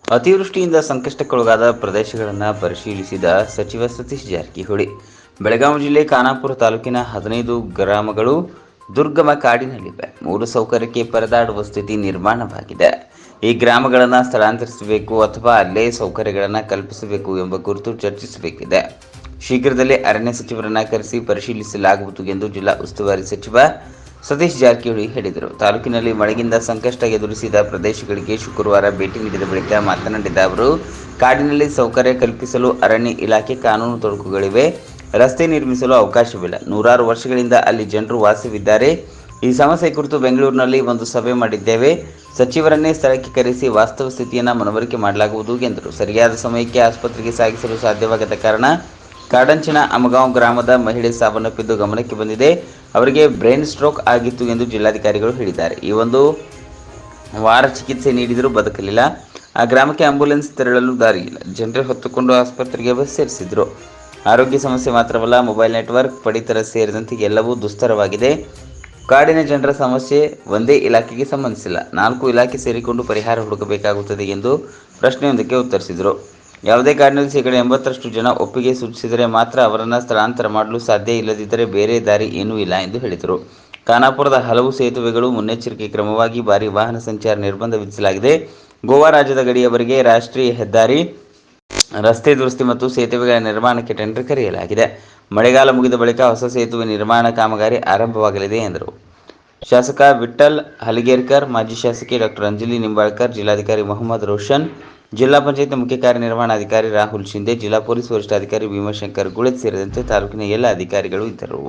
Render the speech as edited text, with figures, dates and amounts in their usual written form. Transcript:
ಅತಿವೃಷ್ಟಿಯಿಂದ ಸಂಕಷ್ಟಕ್ಕೊಳಗಾದ ಪ್ರದೇಶಗಳನ್ನು ಪರಿಶೀಲಿಸಿದ ಸಚಿವ ಸತೀಶ್ ಜಾರಕಿಹೊಳಿ. ಬೆಳಗಾವಿ ಜಿಲ್ಲೆ ಖಾನಾಪುರ ತಾಲೂಕಿನ 15 ಗ್ರಾಮಗಳು ದುರ್ಗಮ ಕಾಡಿನಲ್ಲಿವೆ. ಮೂಲಸೌಕರ್ಯಕ್ಕೆ ಪರದಾಡುವ ಸ್ಥಿತಿ ನಿರ್ಮಾಣವಾಗಿದೆ. ಈ ಗ್ರಾಮಗಳನ್ನು ಸ್ಥಳಾಂತರಿಸಬೇಕು ಅಥವಾ ಅಲ್ಲೇ ಸೌಕರ್ಯಗಳನ್ನು ಕಲ್ಪಿಸಬೇಕು ಎಂಬ ಕುರಿತು ಚರ್ಚಿಸಬೇಕಿದೆ. ಶೀಘ್ರದಲ್ಲೇ ಅರಣ್ಯ ಸಚಿವರನ್ನು ಕರೆಸಿ ಪರಿಶೀಲಿಸಲಾಗುವುದು ಎಂದು ಜಿಲ್ಲಾ ಉಸ್ತುವಾರಿ ಸಚಿವ ಸತೀಶ್ ಜಾರಕಿಹೊಳಿ ಹೇಳಿದರು. ತಾಲೂಕಿನಲ್ಲಿ ಮಳೆಯಿಂದ ಸಂಕಷ್ಟ ಎದುರಿಸಿದ ಪ್ರದೇಶಗಳಿಗೆ ಶುಕ್ರವಾರ ಭೇಟಿ ನೀಡಿದ ಬಳಿಕ ಮಾತನಾಡಿದ ಅವರು, ಕಾಡಿನಲ್ಲಿ ಸೌಕರ್ಯ ಕಲ್ಪಿಸಲು ಅರಣ್ಯ ಇಲಾಖೆ ಕಾನೂನು ತೊಡಕುಗಳಿವೆ. ರಸ್ತೆ ನಿರ್ಮಿಸಲು ಅವಕಾಶವಿಲ್ಲ. ನೂರಾರು ವರ್ಷಗಳಿಂದ ಅಲ್ಲಿ ಜನರು ವಾಸವಿದ್ದಾರೆ. ಈ ಸಮಸ್ಯೆ ಕುರಿತು ಬೆಂಗಳೂರಿನಲ್ಲಿ ಒಂದು ಸಭೆ ಮಾಡಿದ್ದೇವೆ. ಸಚಿವರನ್ನೇ ಸ್ಥಳಕ್ಕೆ ಕರೆಸಿ ವಾಸ್ತವ ಸ್ಥಿತಿಯನ್ನು ಮನವರಿಕೆ ಮಾಡಲಾಗುವುದು ಎಂದರು. ಸರಿಯಾದ ಸಮಯಕ್ಕೆ ಆಸ್ಪತ್ರೆಗೆ ಸಾಗಿಸಲು ಸಾಧ್ಯವಾಗದ ಕಾರಣ ಕಾಡಂಚಿನ ಅಮಗಾಂವ್ ಗ್ರಾಮದ ಮಹಿಳೆ ಸಾವನ್ನಪ್ಪಿದ್ದು ಗಮನಕ್ಕೆ ಬಂದಿದೆ. ಅವರಿಗೆ ಬ್ರೈನ್ ಸ್ಟ್ರೋಕ್ ಆಗಿತ್ತು ಎಂದು ಜಿಲ್ಲಾಧಿಕಾರಿಗಳು ಹೇಳಿದ್ದಾರೆ. ಈ ಒಂದು ವಾರ ಚಿಕಿತ್ಸೆ ನೀಡಿದರೂ ಬದುಕಲಿಲ್ಲ. ಆ ಗ್ರಾಮಕ್ಕೆ ಆಂಬ್ಯುಲೆನ್ಸ್ ತೆರಳಲು ದಾರಿ ಇಲ್ಲ. ಜನರೇ ಹೊತ್ತುಕೊಂಡು ಆಸ್ಪತ್ರೆಗೆ ಬಸ್ ಸೇರಿಸಿದ್ರು. ಆರೋಗ್ಯ ಸಮಸ್ಯೆ ಮಾತ್ರವಲ್ಲ, ಮೊಬೈಲ್ ನೆಟ್ವರ್ಕ್, ಪಡಿತರ ಸೇರಿದಂತೆ ಎಲ್ಲವೂ ದುಸ್ತರವಾಗಿದೆ. ಕಾಡಿನ ಜನರ ಸಮಸ್ಯೆ ಒಂದೇ ಇಲಾಖೆಗೆ ಸಂಬಂಧಿಸಿಲ್ಲ. 4 ಇಲಾಖೆ ಸೇರಿಕೊಂಡು ಪರಿಹಾರ ಹುಡುಕಬೇಕಾಗುತ್ತದೆ ಎಂದು ಪ್ರಶ್ನೆಯೊಂದಕ್ಕೆ ಉತ್ತರಿಸಿದರು. ಯಾವುದೇ ಕಾಡಿನಲ್ಲಿ 80% ಜನ ಒಪ್ಪಿಗೆ ಸೂಚಿಸಿದರೆ ಮಾತ್ರ ಅವರನ್ನು ಸ್ಥಳಾಂತರ ಮಾಡಲು ಸಾಧ್ಯ, ಇಲ್ಲದಿದ್ದರೆ ಬೇರೆ ದಾರಿ ಏನೂ ಇಲ್ಲ ಎಂದು ಹೇಳಿದರು. ಖಾನಾಪುರದ ಹಲವು ಸೇತುವೆಗಳು ಮುನ್ನೆಚ್ಚರಿಕೆ ಕ್ರಮವಾಗಿ ಭಾರೀ ವಾಹನ ಸಂಚಾರ ನಿರ್ಬಂಧ ವಿಧಿಸಲಾಗಿದೆ. ಗೋವಾ ರಾಜ್ಯದ ಗಡಿಯವರೆಗೆ ರಾಷ್ಟ್ರೀಯ ಹೆದ್ದಾರಿ, ರಸ್ತೆ ದುರಸ್ತಿ ಮತ್ತು ಸೇತುವೆಗಳ ನಿರ್ಮಾಣಕ್ಕೆ ಟೆಂಡರ್ ಕರೆಯಲಾಗಿದೆ. ಮಳೆಗಾಲ ಮುಗಿದ ಬಳಿಕ ಹೊಸ ಸೇತುವೆ ನಿರ್ಮಾಣ ಕಾಮಗಾರಿ ಆರಂಭವಾಗಲಿದೆ ಎಂದರು. ಶಾಸಕ ವಿಠ್ಠಲ್ ಹಲಗೇರ್ಕರ್, ಮಾಜಿ ಶಾಸಕಿ ಡಾ ಅಂಜಲಿ ನಿಂಬಾಳ್ಕರ್, ಜಿಲ್ಲಾಧಿಕಾರಿ ಮೊಹಮ್ಮದ್ ರೋಷನ್, ಜಿಲ್ಲಾ ಪಂಚಾಯತ್ ಮುಖ್ಯ ಕಾರ್ಯನಿರ್ವಹಣಾಧಿಕಾರಿ ರಾಹುಲ್ ಶಿಂದೆ, ಜಿಲ್ಲಾ ಪೊಲೀಸ್ ವರಿಷ್ಠಾಧಿಕಾರಿ ಭೀಮಾಶಂಕರ್ ಗುಳೆತ್ ಸೇರಿದಂತೆ ತಾಲೂಕಿನ ಎಲ್ಲ ಅಧಿಕಾರಿಗಳು ಇದ್ದರು.